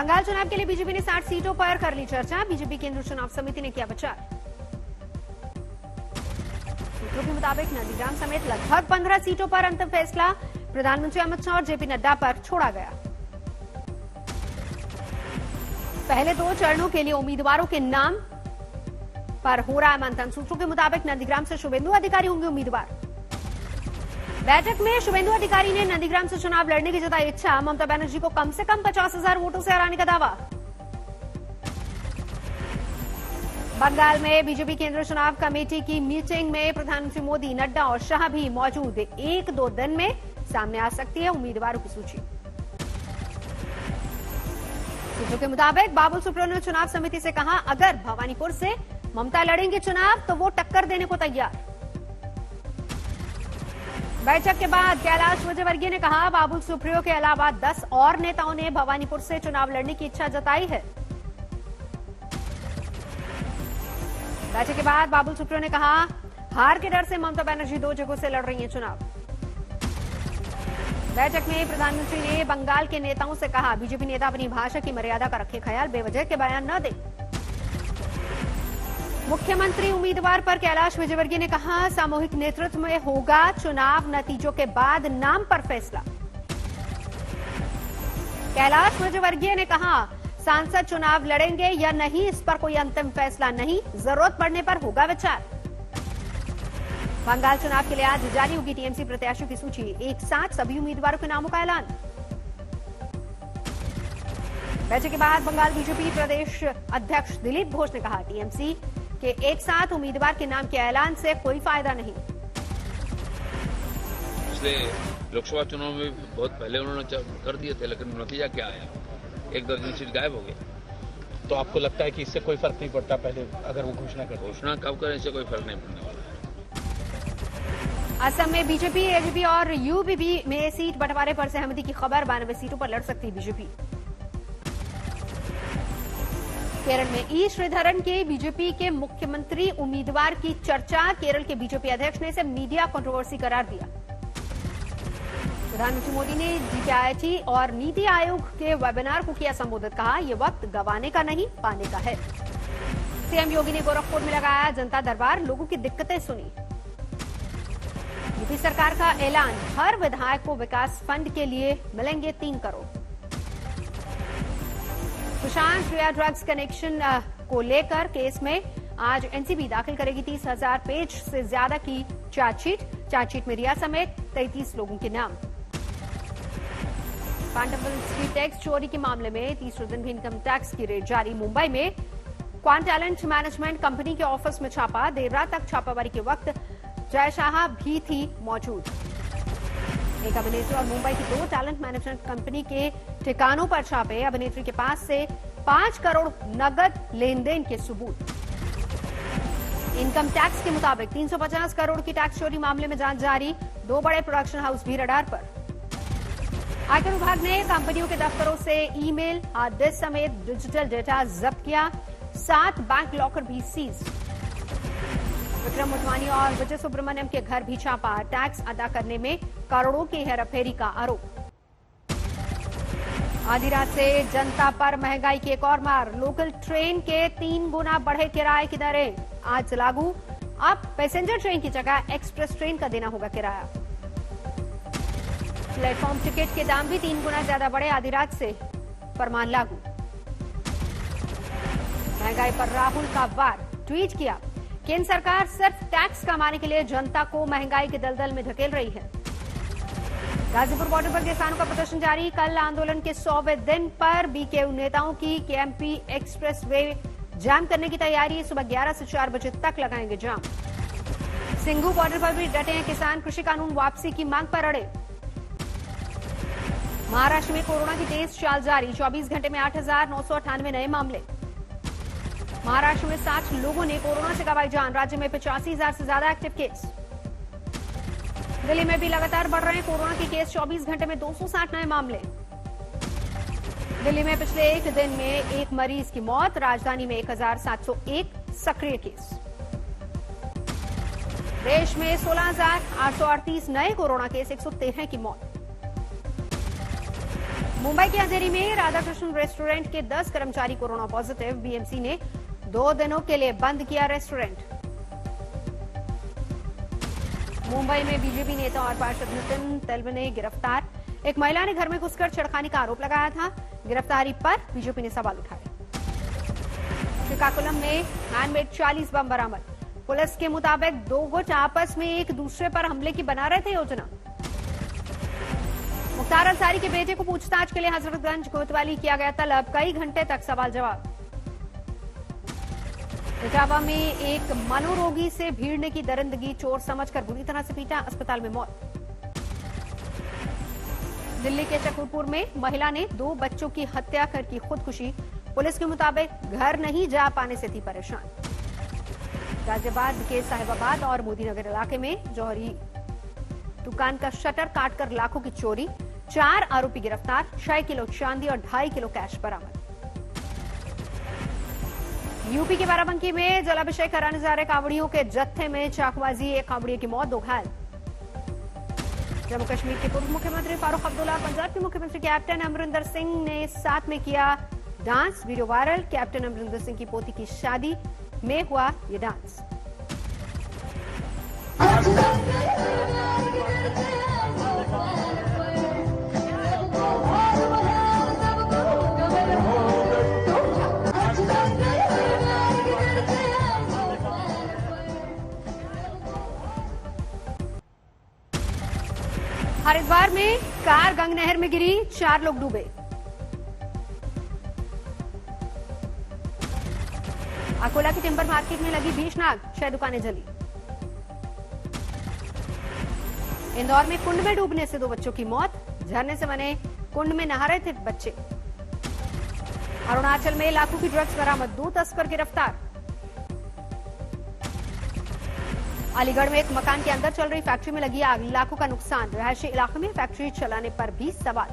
बंगाल चुनाव के लिए बीजेपी ने 60 सीटों पर कर ली चर्चा। बीजेपी केंद्रीय चुनाव समिति ने किया विचार। सूत्रों के मुताबिक नंदीग्राम समेत लगभग 15 सीटों पर अंतिम फैसला प्रधानमंत्री अमित शाह और जेपी नड्डा पर छोड़ा गया। पहले 2 चरणों के लिए उम्मीदवारों के नाम पर हो रहा है मंथन। सूत्रों के मुताबिक नंदीग्राम से शुभेंदु अधिकारी होंगे उम्मीदवार। बैठक में शुभेंदु अधिकारी ने नंदीग्राम से चुनाव लड़ने की जताई इच्छा। ममता बनर्जी को कम से कम 50,000 वोटों से हराने का दावा। बंगाल में बीजेपी केंद्रीय चुनाव कमेटी की मीटिंग में प्रधानमंत्री मोदी, नड्डा और शाह भी मौजूद। 1-2 दिन में सामने आ सकती है उम्मीदवारों की सूची। सूत्रों के मुताबिक बाबुल सुप्रियो ने चुनाव समिति से कहा, अगर भवानीपुर से ममता लड़ेंगे चुनाव तो वो टक्कर देने को तैयार। बैठक के बाद कैलाश विजयवर्गीय ने कहा, बाबुल सुप्रियो के अलावा 10 और नेताओं ने भवानीपुर से चुनाव लड़ने की इच्छा जताई है। बैठक के बाद बाबुल सुप्रियो ने कहा, हार के डर से ममता बनर्जी 2 जगहों से लड़ रही हैं चुनाव। बैठक में प्रधानमंत्री ने बंगाल के नेताओं से कहा, बीजेपी नेता अपनी भाषा की मर्यादा का रखे ख्याल, बेवजह के बयान न दें। मुख्यमंत्री उम्मीदवार पर कैलाश विजयवर्गीय ने कहा, सामूहिक नेतृत्व में होगा चुनाव, नतीजों के बाद नाम पर फैसला। कैलाश विजयवर्गीय ने कहा, सांसद चुनाव लड़ेंगे या नहीं इस पर कोई अंतिम फैसला नहीं, जरूरत पड़ने पर होगा विचार। बंगाल चुनाव के लिए आज जारी होगी टीएमसी प्रत्याशियों की सूची। एक साथ सभी उम्मीदवारों के नामों का ऐलान। बैठक के बाद बंगाल बीजेपी प्रदेश अध्यक्ष दिलीप घोष ने कहा, टीएमसी के एक साथ उम्मीदवार के नाम के ऐलान से कोई फायदा नहीं। पिछले लोकसभा चुनाव में बहुत पहले उन्होंने कर दिए थे, लेकिन नतीजा क्या आया, 1 दर्जन सीट गायब हो गई। तो आपको लगता है कि इससे कोई फर्क नहीं पड़ता पहले अगर वो घोषणा करते? घोषणा कब करें इससे कोई फर्क नहीं पड़ने वाला है। असम में बीजेपी, एबीपी और यूबीपी में सीट बंटवारे पर सहमति की खबर। 92 सीटों पर लड़ सकती बीजेपी। केरल में ई श्रीधरन के बीजेपी के मुख्यमंत्री उम्मीदवार की चर्चा। केरल के बीजेपी अध्यक्ष ने इसे मीडिया कंट्रोवर्सी करार दिया। प्रधानमंत्री मोदी ने डीपीआईटी और नीति आयोग के वेबिनार को किया संबोधित। कहा, यह वक्त गंवाने का नहीं, पाने का है। सीएम योगी ने गोरखपुर में लगाया जनता दरबार, लोगों की दिक्कतें सुनी। यूपी सरकार का ऐलान, हर विधायक को विकास फंड के लिए मिलेंगे 3 करोड़। सुशांत रिया ड्रग्स कनेक्शन को लेकर केस में आज एनसीबी दाखिल करेगी 30,000 पेज से ज्यादा की चार्जशीट। चार्जशीट में रिया समेत 33 लोगों के नाम। पांडवपुर टैक्स चोरी के मामले में तीसरे दिन भी इनकम टैक्स की रेड जारी। मुंबई में क्वांट टैलेंट मैनेजमेंट कंपनी के ऑफिस में छापा। देर रात तक छापामारी के वक्त जय शाह भी थी मौजूद। एक अभिनेत्री और मुंबई की 2 टैलेंट मैनेजमेंट कंपनी के ठिकानों पर छापे। अभिनेत्री के पास से 5 करोड़ नगद लेन देन के सबूत। इनकम टैक्स के मुताबिक 350 करोड़ की टैक्स चोरी मामले में जांच जारी। 2 बड़े प्रोडक्शन हाउस भी रडार पर। आयकर विभाग ने कंपनियों के दफ्तरों से ईमेल, हार्ड डिस्क समेत डिजिटल डेटा जब्त किया। 7 बैंक लॉकर भी सीज। विक्रम मोटवानी और विजय सुब्रमण्यम के घर भी छापा। टैक्स अदा करने में करोड़ों की हेराफेरी का आरोप। आधी रात से जनता पर महंगाई की एक और मार। लोकल ट्रेन के 3 गुना बढ़े किराए की दरें आज लागू। अब पैसेंजर ट्रेन की जगह एक्सप्रेस ट्रेन का देना होगा किराया। प्लेटफॉर्म टिकट के दाम भी 3 गुना ज्यादा बढ़े। आधी रात से फरमान लागू। महंगाई पर राहुल का वार। ट्वीट किया, केंद्र सरकार सिर्फ टैक्स कमाने के लिए जनता को महंगाई के दलदल में धकेल रही है। गाजीपुर बॉर्डर पर किसानों का प्रदर्शन जारी। कल आंदोलन के 100वें दिन पर बीकेयू नेताओं की केएमपी एक्सप्रेस वे जाम करने की तैयारी। सुबह 11 से 4 बजे तक लगाएंगे जाम। सिंघू बॉर्डर पर भी डटे हैं किसान। कृषि कानून वापसी की मांग पर अड़े। महाराष्ट्र में कोरोना की तेज चाल जारी। 24 घंटे में 8,998 नए मामले। महाराष्ट्र में 60 लोगों ने कोरोना से गंवाई जान। राज्य में 85,000 से ज्यादा एक्टिव केस। दिल्ली में भी लगातार बढ़ रहे हैं कोरोना के केस। 24 घंटे में 260 नए मामले। दिल्ली में पिछले एक दिन में 1 मरीज की मौत। राजधानी में 1,701 सक्रिय केस। देश में 16,838 नए कोरोना केस, 113 की मौत। मुंबई के अंधेरी में राधाकृष्ण रेस्टोरेंट के 10 कर्मचारी कोरोना पॉजिटिव। बीएमसी ने 2 दिनों के लिए बंद किया रेस्टोरेंट। मुंबई में बीजेपी नेता और पार्षद नितिन तेलवने गिरफ्तार। एक महिला ने घर में घुसकर छेड़खानी का आरोप लगाया था। गिरफ्तारी पर बीजेपी ने सवाल उठाए। श्रीकाकुलम में हैंडमेड 40 बम बरामद। पुलिस के मुताबिक 2 गुट आपस में एक दूसरे पर हमले की बना रहे थे योजना। मुख्तार अंसारी के बेटे को पूछताछ के लिए हजरतगंज कोतवाली किया गया तलब। कई घंटे तक सवाल जवाब। इटावा में एक मनोरोगी से भीड़ने की दरिंदगी। चोर समझकर बुरी तरह से पीटा, अस्पताल में मौत। दिल्ली के चकरपुर में महिला ने 2 बच्चों की हत्या कर की खुदकुशी। पुलिस के मुताबिक घर नहीं जा पाने से थी परेशान। गाजियाबाद के साहिबाबाद और मोदीनगर इलाके में जौहरी दुकान का शटर काटकर लाखों की चोरी। 4 आरोपी गिरफ्तार। 6 किलो चांदी और 2.5 किलो कैश बरामद। यूपी के बाराबंकी में जलाभिषेक कराने जा रहे कांवड़ियों के जत्थे में चाकबाजी। एक कांवड़िए की मौत, 2 घायल। जम्मू कश्मीर के पूर्व मुख्यमंत्री फारूक अब्दुल्ला और पंजाब के मुख्यमंत्री कैप्टन अमरिंदर सिंह ने साथ में किया dance. Video viral. Captain Amarinder Singh की पोती की शादी में हुआ ये डांस। हरिद्वार में कार गंग नहर में गिरी, 4 लोग डूबे। अकोला की टिम्बर मार्केट में लगी भीषण आग, 6 दुकानें जली। इंदौर में कुंड में डूबने से 2 बच्चों की मौत। झरने से बने कुंड में नहा रहे थे बच्चे। अरुणाचल में लाखों की ड्रग्स बरामद, 2 तस्कर गिरफ्तार। अलीगढ़ में एक मकान के अंदर चल रही फैक्ट्री में लगी आग, लाखों का नुकसान। रिहायशी इलाके में फैक्ट्री चलाने पर भी सवाल।